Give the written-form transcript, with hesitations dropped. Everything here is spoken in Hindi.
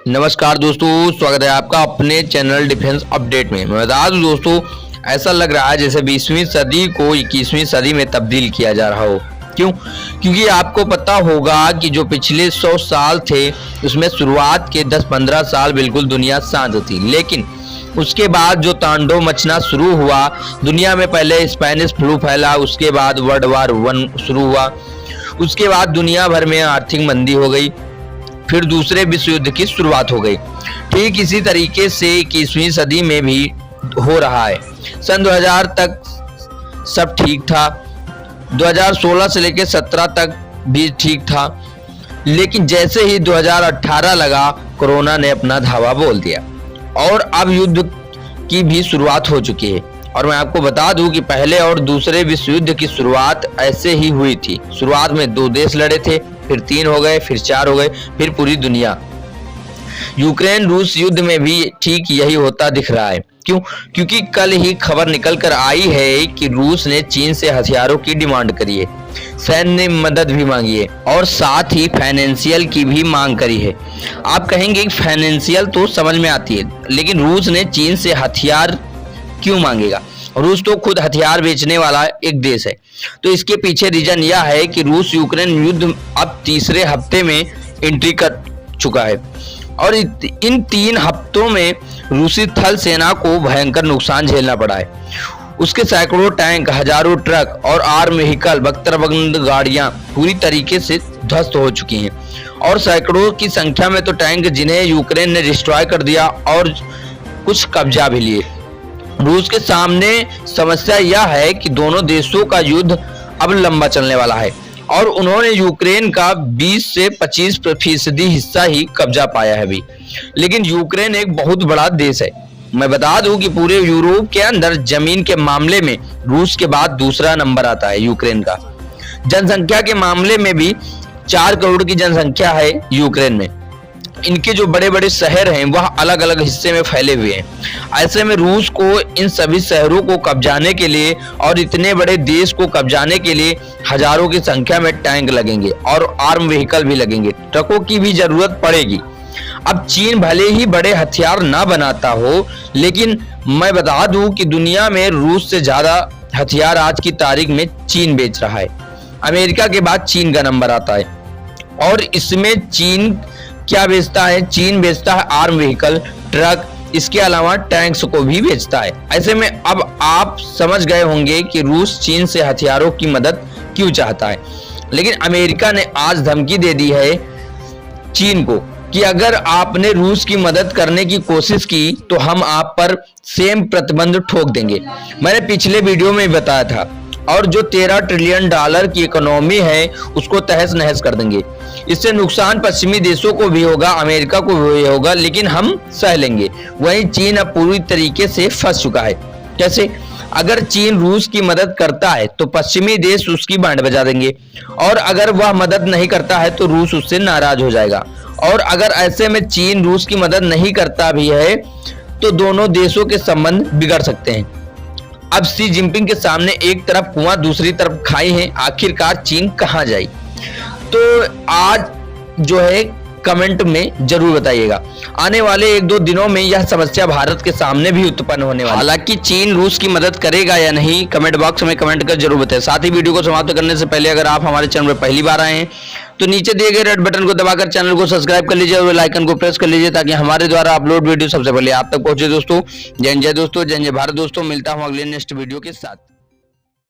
नमस्कार दोस्तों, स्वागत है आपका अपने चैनल डिफेंस अपडेट में। मैं बता दूं दोस्तों, ऐसा लग रहा है जैसे 20वीं सदी को 21वीं सदी में तब्दील किया जा रहा हो। क्यों? क्योंकि आपको पता होगा कि जो पिछले 100 साल थे उसमें शुरुआत के 10-15 साल बिल्कुल दुनिया शांत थी, लेकिन उसके बाद जो तांडव मचना शुरू हुआ दुनिया में, पहले स्पेनिश फ्लू फैला, उसके बाद वर्ल्ड वार 1 शुरू हुआ, उसके बाद दुनिया भर में आर्थिक मंदी हो गई, फिर दूसरे विश्व युद्ध की शुरुआत हो गई। ठीक इसी तरीके से 21वीं सदी में भी हो रहा है। सन 2000 तक सब ठीक था, 2016 से लेकर 17 तक भी ठीक था, लेकिन जैसे ही 2018 लगा, कोरोना ने अपना धावा बोल दिया और अब युद्ध की भी शुरुआत हो चुकी है। और मैं आपको बता दूं कि पहले और दूसरे विश्व युद्ध की शुरुआत ऐसे ही हुई थी। शुरुआत में 2 देश लड़े थे, फिर 3 हो गए, फिर 4 हो गए, फिर पूरी दुनिया। यूक्रेन रूस युद्ध में भी ठीक यही होता दिख रहा है। क्यों? क्योंकि कल ही खबर निकल कर आई है कि रूस ने चीन से हथियारों की डिमांड करी है, सैन्य मदद भी मांगी है और साथ ही फाइनेंशियल की भी मांग करी है। आप कहेंगे कि फाइनेंशियल तो समझ में आती है, लेकिन रूस ने चीन से हथियार क्यों मांगेगा? रूस तो खुद हथियार बेचने वाला एक देश है। तो इसके पीछे रीजन यह है कि रूस यूक्रेन युद्ध अब तीसरे हफ्ते में एंट्री कर चुका है और इन 3 हफ्तों में रूसी थल सेना को भयंकर नुकसान झेलना पड़ा है। उसके सैकड़ों टैंक, हजारों ट्रक और आर्म व्हीकल, बख्तरबंद गाड़ियां पूरी तरीके से ध्वस्त हो चुकी हैं और सैकड़ों की संख्या में तो टैंक जिन्हें यूक्रेन ने डिस्ट्रॉय कर दिया और कुछ कब्जा भी लिए। रूस के सामने समस्या यह है कि दोनों देशों का युद्ध अब लंबा चलने वाला है और उन्होंने यूक्रेन का 20 से 25% हिस्सा ही कब्जा पाया है अभी। लेकिन यूक्रेन एक बहुत बड़ा देश है। मैं बता दूं कि पूरे यूरोप के अंदर जमीन के मामले में रूस के बाद दूसरा नंबर आता है यूक्रेन का। जनसंख्या के मामले में भी 4 करोड़ की जनसंख्या है यूक्रेन में। इनके जो बड़े बड़े शहर हैं वह अलग अलग हिस्से में फैले हुए हैं। ऐसे में रूस को इन सभी शहरों को कब्जाने के लिए और इतने बड़े देश को कब्जाने के लिए हजारों की संख्या में टैंक लगेंगे और आर्म व्हीकल भी लगेंगे, ट्रकों की भी जरूरत पड़ेगी। अब चीन भले ही बड़े हथियार ना बनाता हो, लेकिन मैं बता दूं कि दुनिया में रूस से ज्यादा हथियार आज की तारीख में चीन बेच रहा है। अमेरिका के बाद चीन का नंबर आता है और इसमें चीन क्या बेचता है? चीन बेचता है आर्म व्हीकल, ट्रक, इसके अलावा टैंक्स को भी बेचता है। ऐसे में अब आप समझ गए होंगे कि रूस चीन से हथियारों की मदद क्यों चाहता है। लेकिन अमेरिका ने आज धमकी दे दी है चीन को कि अगर आपने रूस की मदद करने की कोशिश की तो हम आप पर सेम प्रतिबंध ठोक देंगे। मैंने पिछले वीडियो में बताया था। और जो $13 ट्रिलियन की इकोनॉमी है उसको तहस नहस कर देंगे। इससे नुकसान पश्चिमी देशों को भी होगा, अमेरिका को भी होगा, लेकिन हम सह लेंगे। वहीं चीन अब पूरी तरीके से फंस चुका है। कैसे? अगर चीन रूस की मदद करता है तो पश्चिमी देश उसकी बैंड बजा देंगे और अगर वह मदद नहीं करता है तो रूस उससे नाराज हो जाएगा। और अगर ऐसे में चीन रूस की मदद नहीं करता भी है तो दोनों देशों के संबंध बिगड़ सकते हैं। अब शी जिनपिंग के सामने एक तरफ कुआं, दूसरी तरफ खाई है। आखिरकार चीन कहां जाए? तो आज जो है कमेंट में जरूर बताइएगा। आने वाले 1-2 दिनों में यह समस्या भारत के सामने भी उत्पन्न होने वाली है। हालांकि चीन रूस की मदद करेगा या नहीं, कमेंट बॉक्स में कमेंट कर जरूर बताएं। साथ ही वीडियो को समाप्त करने से पहले अगर आप हमारे चैनल पर पहली बार आए हैं तो नीचे दिए गए रेड बटन को दबाकर चैनल को सब्सक्राइब कर लीजिए और बेल आइकन को प्रेस कर लीजिए ताकि हमारे द्वारा अपलोड वीडियो सबसे पहले आप तक पहुंचे। दोस्तों जय जय दोस्तों, जय जय भारत दोस्तों। मिलता हूं अगले नेक्स्ट वीडियो के साथ।